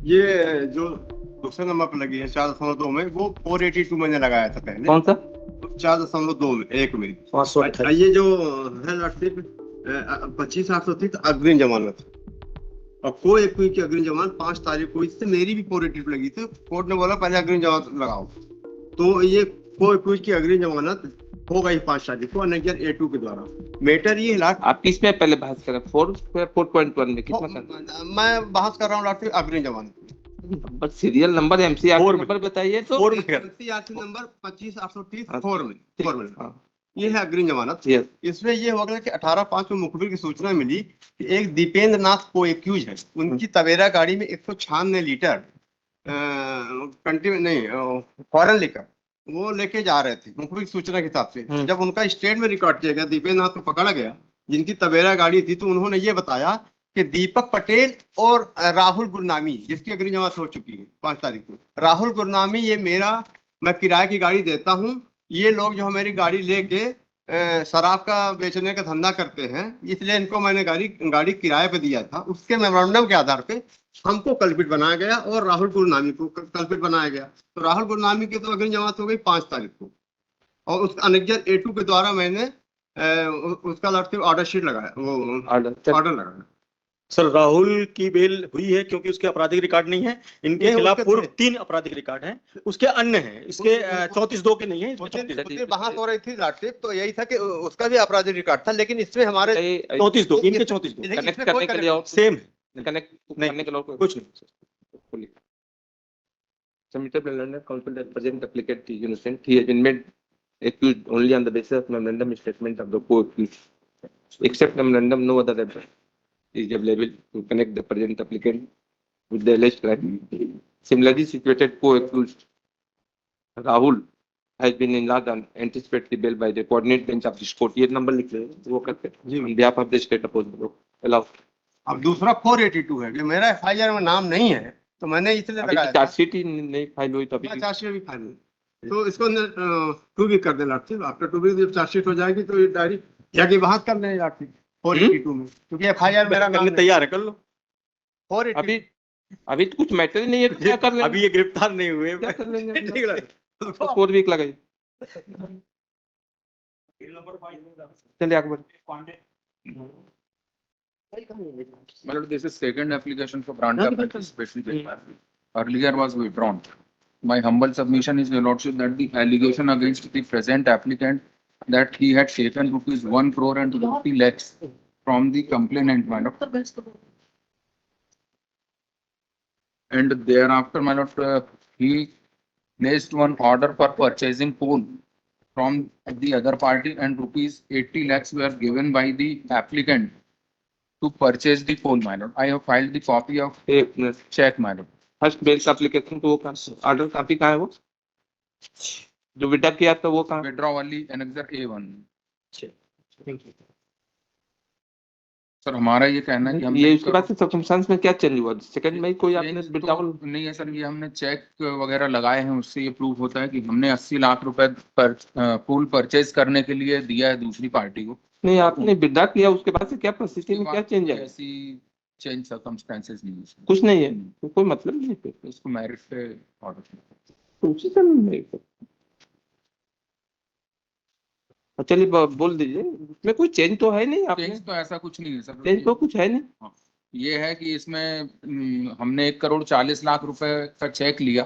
ये जो दूसरे नंबर पर लगी है 4.2 में, वो 482 मैंने लगाया था पहले। कौन सा? 4.2 में, 1 में। 528। ये जो है लड़के 25,830 अग्रिम जमानत, और को एक्विज की अग्रिम जमानत 5 तारीख को, इससे मेरी भी 482 लगी थी। कोर्ट ने बोला पहले अग्रिम जमानत लगाओ, तो ये को एक्विज की अग्रिम जमानत हो गई 5 तारीख को अनेक्जर A2 के द्वारा। मैटर ये लास्ट, आप किस में पहले बहस करें? 4.1 में कितना करना? मैं बहस कर रहा हूँ लास्ट अग्रिम जमानत, बस सीरियल नंबर एमसीआर फोर में। नंबर बताइए तो। 4 में कर। एमसीआरसी नंबर 25,830 हाँ, 4 में, ठीक। 4 में हाँ, ये है अग्रिम जमानत। yes। इसमें ये हो गया कि 18/5 में मुखबिर की सूचना मिली कि एक दीपेंद्र नाथ को एक्यूज है, उनकी तवेरा गाड़ी में 196 लीटर कंटिन्यू नहीं फॉरेन लिकर वो लेके जा रहे थे मुखबिर की सूचना के हिसाब से। जब उनका स्टेट में रिकॉर्ड किया गया, दीपेंद्र नाथ को पकड़ा गया जिनकी तवेरा गाड़ी थी, तो उन्होंने ये बताया कि दीपक पटेल और राहुल गुरनामी, जिसकी अग्रिम जमानत हो चुकी है 5 तारीख को, राहुल गुरनामी ये मैं किराए की गाड़ी देता हूँ, ये लोग जो मेरी गाड़ी लेके शराब का बेचने का धंधा करते हैं, इसलिए इनको मैंने गाड़ी किराए पे दिया था। उसके मेमोरेंडम के आधार पे हमको कल्पित बनाया गया और राहुल गुरनामी को कल्पित बनाया गया। तो राहुल गुरनामी की तो अग्रिम जमानत हो गई 5 तारीख को, और उस अनेक्जर A2 के द्वारा मैंने उसका ऑर्डर शीट लगाया, वो ऑर्डर लगाया। सर राहुल की बेल हुई है क्योंकि उसके आपराधिक रिकॉर्ड नहीं है, इनके नहीं, खिलाफ उसके पूर्व थे। 3 आपराधिक रिकॉर्ड हैं, उसके अन्य हैं, इसके 34-2 के नहीं है, इसके 34 बहस हो रही थी लास्ट, तो यही था कि उसका भी आपराधिक रिकॉर्ड था, लेकिन इसमें हमारे 34-2 इनके 34-2 लेकिन कनेक्ट इसमें कोई करने के लिए और सेम है। कनेक्ट नहीं, करने के लिए और कुछ नहीं। submitted memorandum counsel that present applicant is innocent. He has been made accused only on the basis of memorandum statement of the co-accused. Except memorandum, no other evidence is available to connect the present applicant with the alleged crime. Similarly situated co-accused Rahul has been enlarged on anticipatory bail by the coordinate bench of this court. ये number लिख ले, वो करके on behalf of the state opposed group. Allow. अब दूसरा 482 है कि मेरा FIR में नाम नहीं है, तो मैंने इसलिए लगाया था। चार्जशीट ही नहीं फाइल हुई तो अभी चार्जशीट भी फाइल हुई, तो इसको टू भी कर देना। आफ्टर टू भी जब चार्जशीट हो जाएगी तो ये डायरी जाके बहस कर लेंगे जाके 482 में, क्योंकि FIR मेरा नाम करने तैयार है, कर लो। 482 अभी तो कुछ मैटर ही नहीं है, क्या कर लेंगे? अभी ये गिरफ्तार नहीं हुए, क्या कर लेंगे? ठीक है। तो 4 वीक लगाई। चलिए आगे बढ़िए। My lord, this is second application for grant of participation. Earlier was withdrawn. My humble submission is, your lordship, that the allegation against the present applicant that he had taken rupees 1 crore and 50 lakhs from the complainant, my lord. And thereafter, my lord, he placed one order for purchasing coal from the other party, and rupees 80 lakhs were given by the applicant to purchase the coal, my lord. I have filed the copy of check, my lord. First bells application तो वो कहाँ, order copy कहाँ है? वो जो withdraw किया था वो कहाँ? Withdraw only annexure A1. Sir हमारा ये कहना है कि हम ये उसके बाद से सर्कमस्टेंस में क्या चेंज हुआ? सेकंड में कोई आपने विड्रॉल नहीं है सर, ये हमने चेक वगैरह लगाए हैं, उससे ये प्रूव होता है कि हमने 80 लाख रुपए पर फूल परचेज करने के लिए दिया है दूसरी पार्टी को। नहीं, आपने विड्रॉ किया उसके बाद से क्या परिस्थिति में क्या चेंज है? ऐसी चेंज सर्कमस्टेंसेस नहीं है, कुछ नहीं है, तो कोई मतलब नहीं है, इसको मेरिट पे ऑर्डर। तो उसी से नहीं। चलिए बोल दीजिए, इसमें कोई चेंज तो है नहीं? आपने चेंज तो ऐसा कुछ नहीं है सर, चेंज तो कुछ है नहीं। ये है कि इसमें हमने 1,40,00,000 रुपए का चेक लिया,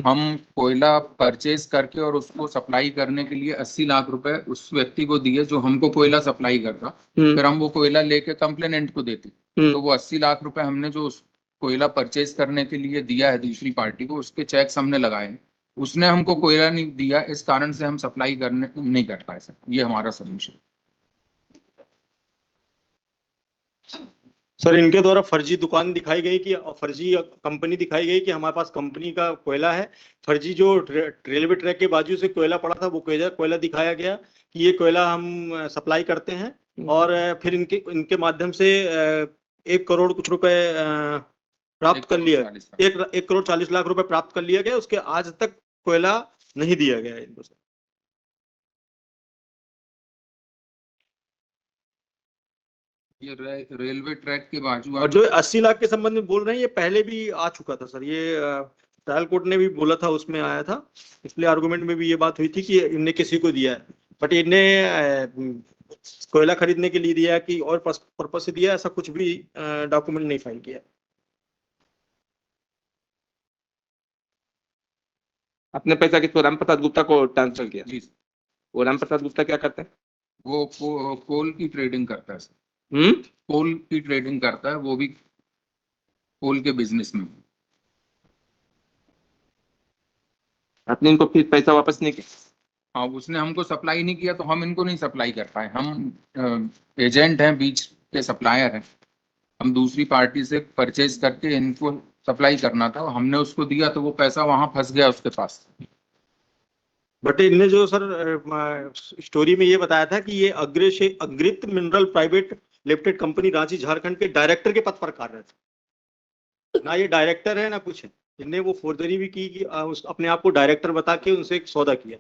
हम कोयला परचेज करके और उसको सप्लाई करने के लिए 80 लाख रुपए उस व्यक्ति को दिए जो हमको कोयला सप्लाई करता, फिर हम वो कोयला लेके कंप्लेनेंट को देते, तो वो 80 लाख रुपए हमने जो कोयला परचेज करने के लिए दिया है दूसरी पार्टी को, उसके चेक्स हमने लगाए, उसने हमको कोयला नहीं दिया, इस कारण से हम सप्लाई करने नहीं कर पाए सर। ये हमारा सॉल्यूशन। सर इनके द्वारा फर्जी दुकान दिखाई गई कि फर्जी कंपनी दिखाई गई कि हमारे पास कंपनी का कोयला है, फर्जी जो रेलवे ट्रैक के बाजू से कोयला पड़ा था वो कोयला दिखाया गया कि ये कोयला हम सप्लाई करते हैं, और फिर इनके माध्यम से 1 करोड़ कुछ रुपए प्राप्त कर लिया, 1 करोड़ 40 लाख रुपए प्राप्त कर लिया गया। उसके आज तक कोयला नहीं दिया गया है इनको। ये रेलवे ट्रैक के बाजू और जो 80 लाख के संबंध में बोल रहे हैं ये पहले भी आ चुका था सर, ये ट्रायल कोर्ट ने भी बोला था, उसमें आया था, इसलिए आर्गुमेंट में भी ये बात हुई थी कि इनने किसी को दिया है, बट इनने कोयला खरीदने के लिए दिया कि और पर्पज से दिया, ऐसा कुछ भी डॉक्यूमेंट नहीं फाइल किया। अपने पैसा किसको, राम प्रसाद गुप्ता को ट्रांसफर किया? जी सर। वो राम प्रसाद गुप्ता क्या करते हैं? वो कोल की ट्रेडिंग करता है सर, हम्म, कोल की ट्रेडिंग करता है, वो भी कोल के बिजनेस में। आपने इनको फिर पैसा वापस नहीं किया? हाँ, उसने हमको सप्लाई नहीं किया तो हम इनको नहीं सप्लाई कर पाए। हम एजेंट हैं, बीच के सप्लायर हैं, हम दूसरी पार्टी से परचेज करके इनको सप्लाई करना था, हमने उसको दिया तो वो पैसा वहां फंस गया उसके पास। बट इनने जो सर स्टोरी में ये बताया था कि ये Agrit mineral private limited company Ranchi Jharkhand के डायरेक्टर के पद पर कार्यरत है, ना ये डायरेक्टर है ना कुछ है। इनने वो फोर्जरी भी की कि अपने आप को डायरेक्टर बता के उनसे एक सौदा किया।